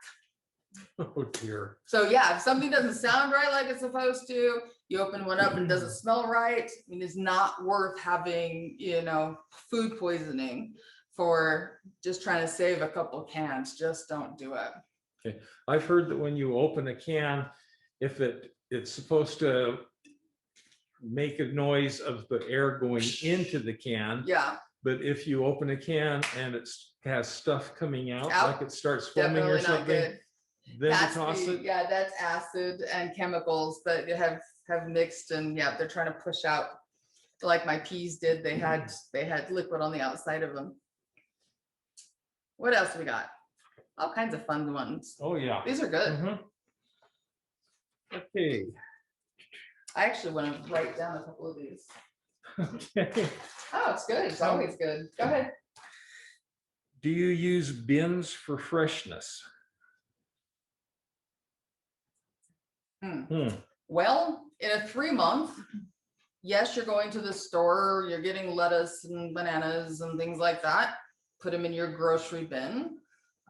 Oh dear. So yeah, if something doesn't sound right like it's supposed to, you open one up and it doesn't smell right, I mean, it's not worth having, food poisoning for just trying to save a couple cans. Just don't do it. Okay. I've heard that when you open a can, if it's supposed to make a noise of the air going into the can. Yeah. But if you open a can and it has stuff coming out, like it starts foaming or something, then you toss it. Yeah, that's acid and chemicals that have mixed, and yeah, they're trying to push out, like my peas did. They had liquid on the outside of them. What else we got? All kinds of fun ones. Oh yeah, these are good. Okay. I actually want to write down a couple of these. Okay. Oh, it's good. It's always good. Go ahead. Do you use bins for freshness? Well, in a 3-month, yes, you're going to the store, you're getting lettuce and bananas and things like that. Put them in your grocery bin.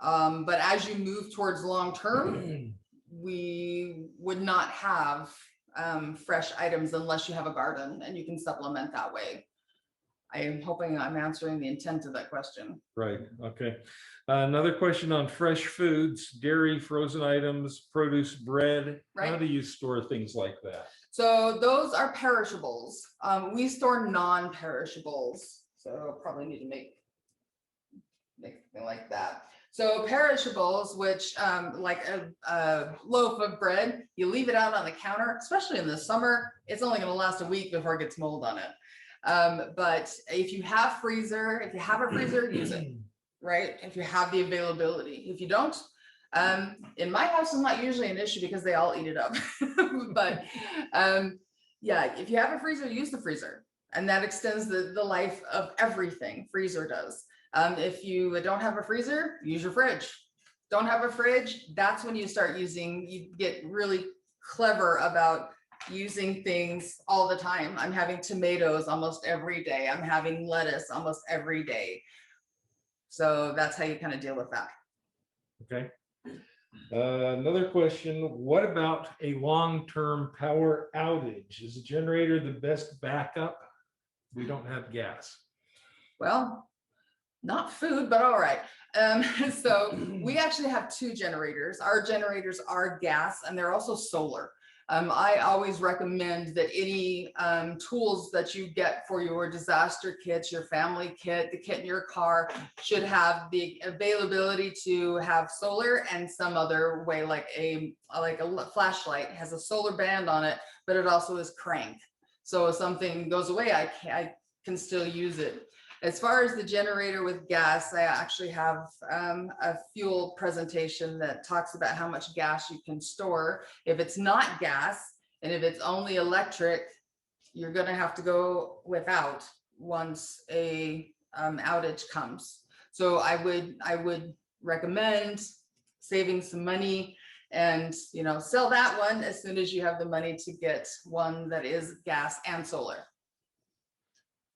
But as you move towards long term, we would not have fresh items unless you have a garden and you can supplement that way. I am hoping I'm answering the intent of that question. Right. Okay. Another question on fresh foods, dairy, frozen items, produce, bread. Right. How do you store things like that? So those are perishables. We store non-perishables. So probably need to make something like that. So perishables, which like a loaf of bread, you leave it out on the counter, especially in the summer, it's only going to last a week before it gets mold on it. But if you have a freezer, use it, right? If you have the availability. If you don't, in my house, it's not usually an issue because they all eat it up. But yeah, if you have a freezer, use the freezer. And that extends the life of everything. Freezer does. If you don't have a freezer, use your fridge. Don't have a fridge, that's when you get really clever about using things all the time. I'm having tomatoes almost every day. I'm having lettuce almost every day. So that's how you kind of deal with that. Okay. Another question, what about a long-term power outage? Is a generator the best backup? We don't have gas. Well, not food, but all right. So we actually have 2 generators. Our generators are gas and they're also solar. I always recommend that any tools that you get for your disaster kits, your family kit, the kit in your car should have the availability to have solar and some other way, like a flashlight has a solar band on it, but it also is crank. So if something goes away, I can still use it. As far as the generator with gas, I actually have a fuel presentation that talks about how much gas you can store. If it's not gas and if it's only electric, you're going to have to go without once a outage comes. So I would recommend saving some money and, you know, sell that one as soon as you have the money to get one that is gas and solar.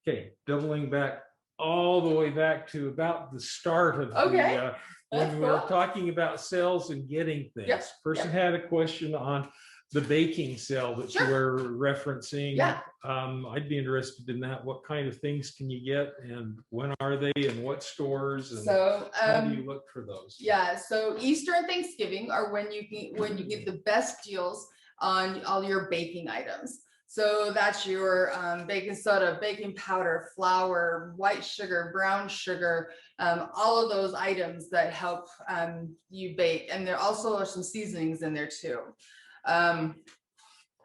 Okay, doubling back all the way back to about the start of Okay, the when that's we were cool. talking about cells and getting things. Yep, Person had a question on the baking cell that Sure. you were referencing. Yeah. I'd be interested in that. What kind of things can you get, and when are they, and what stores, and So how do you look for those? yeah, so Easter and Thanksgiving are when you get the best deals on all your baking items. So that's your baking soda, baking powder, flour, white sugar, brown sugar, all of those items that help you bake. And there also are some seasonings in there too.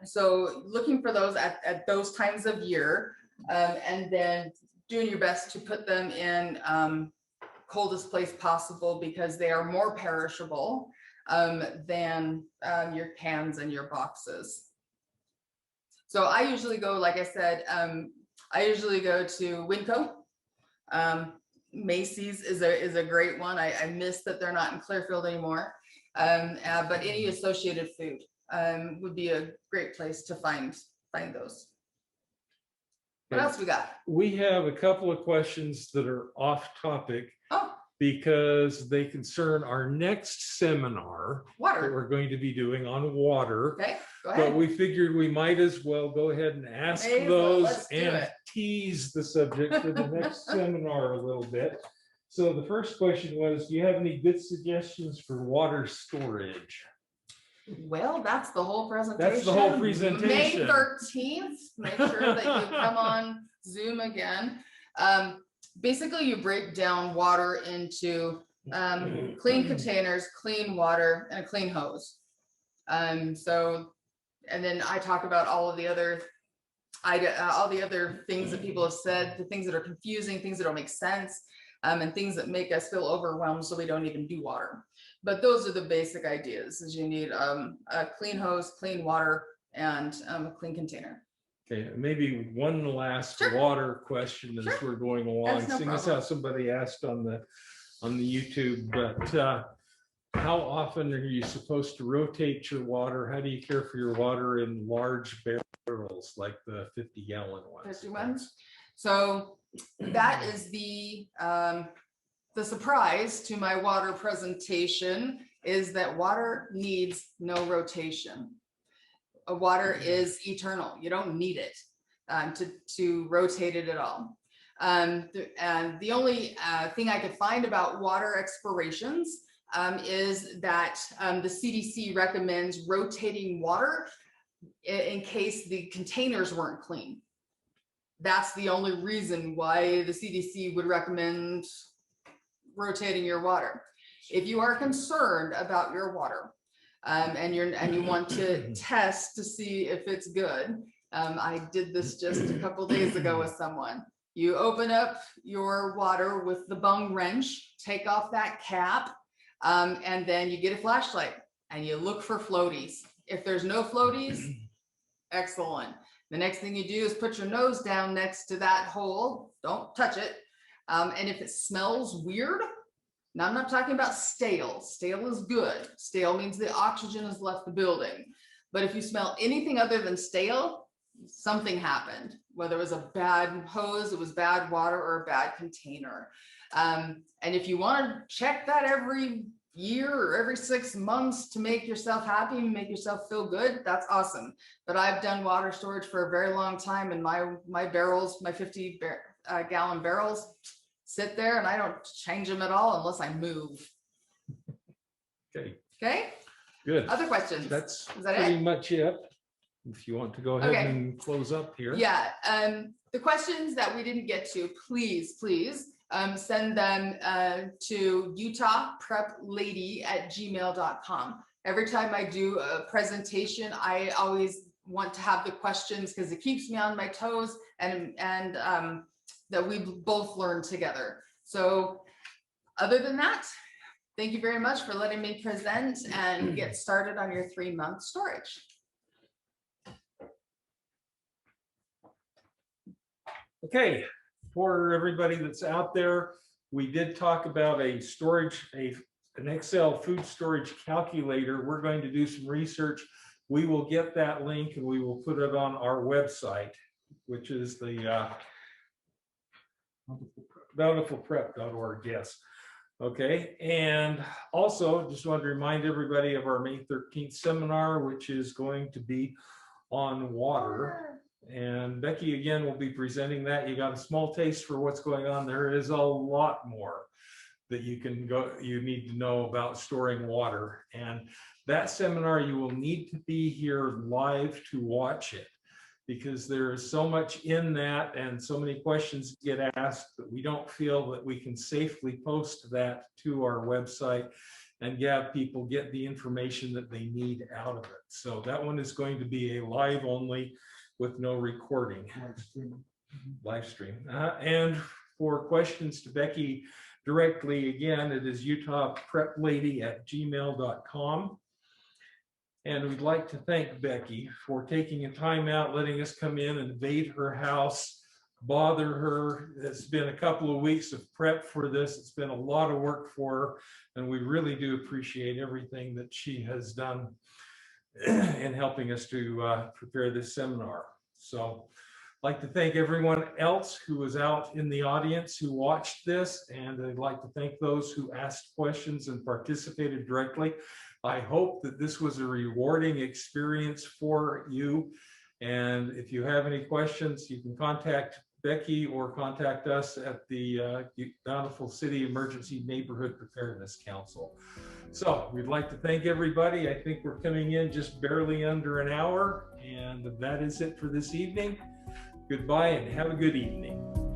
So looking for those at those times of year, and then doing your best to put them in coldest place possible, because they are more perishable than your cans and your boxes. So I usually go, like I said, I usually go to Winco. Macy's is a great one. I miss that they're not in Clearfield anymore. But any Associated Food would be a great place to find those. What else we got? We have a couple of questions that are off topic. Oh, Because they concern our next seminar that water. we're going to be doing on water. Okay, go But ahead. we figured we might as well go ahead and ask May as well. those Let's do and it. tease the subject for the next seminar a little bit. So the first question was, do you have any good suggestions for water storage? Well, that's the whole presentation. That's the whole presentation. May 13th, make sure that you come on Zoom again. Basically, you break down water into clean containers, clean water, and a clean hose. So, and then I talk about all of the other things that people have said, the things that are confusing, things that don't make sense, and things that make us feel overwhelmed, so we don't even do water. But those are the basic ideas: is you need a clean hose, clean water, and a clean container. Okay, maybe one last Sure. water question as Sure. we're going along. That's no Seeing as how somebody asked on the YouTube, but how often are you supposed to rotate your water? How do you care for your water in large barrels like the 50-gallon ones? 50 ones. So that is the surprise to my water presentation, is that water needs no rotation. Water is eternal. You don't need it to rotate it at all. And the only thing I could find about water expirations is that the CDC recommends rotating water in case the containers weren't clean. That's the only reason why the CDC would recommend rotating your water. If you are concerned about your water, and you want to test to see if it's good. I did this just a couple days ago with someone. You open up your water with the bung wrench, take off that cap, and then you get a flashlight and you look for floaties. If there's no floaties, excellent. The next thing you do is put your nose down next to that hole. Don't touch it. And if it smells weird, now, I'm not talking about stale. Stale is good. Stale means the oxygen has left the building. But if you smell anything other than stale, something happened. Whether it was a bad hose, it was bad water, or a bad container. And if you want to check that every year or every 6 months to make yourself happy and make yourself feel good, that's awesome. But I've done water storage for a very long time, and my barrels, my 50-gallon barrels, sit there, and I don't change them at all unless I move. Okay. Okay. Good. Other questions? That's Is that pretty it? much it. If you want to go ahead Okay. and close up here. Yeah. The questions that we didn't get to, please send them to UtahPrepLady@gmail.com. Every time I do a presentation, I always want to have the questions because it keeps me on my toes, and that we both learn together. So other than that, thank you very much for letting me present and get started on your 3-month storage. Okay, for everybody that's out there, we did talk about an Excel food storage calculator. We're going to do some research. We will get that link and we will put it on our website, which is the bountifulprep.org. Yes. Okay. And also just wanted to remind everybody of our May 13th seminar, which is going to be on water. And Becky again will be presenting that. You got a small taste for what's going on. There is a lot more that you need to know about storing water. And that seminar, you will need to be here live to watch it, because there is so much in that and so many questions get asked that we don't feel that we can safely post that to our website and have people get the information that they need out of it. So that one is going to be a live only with no recording. Live stream. And for questions to Becky directly, again, it is UtahPrepLady@gmail.com. And we'd like to thank Becky for taking a time out, letting us come in and invade her house, bother her. It's been a couple of weeks of prep for this. It's been a lot of work for her, and we really do appreciate everything that she has done in helping us to prepare this seminar. So I'd like to thank everyone else who was out in the audience who watched this, and I'd like to thank those who asked questions and participated directly. I hope that this was a rewarding experience for you. And if you have any questions, you can contact Becky or contact us at the Bountiful City Emergency Neighborhood Preparedness Council. So we'd like to thank everybody. I think we're coming in just barely under an hour, and that is it for this evening. Goodbye and have a good evening.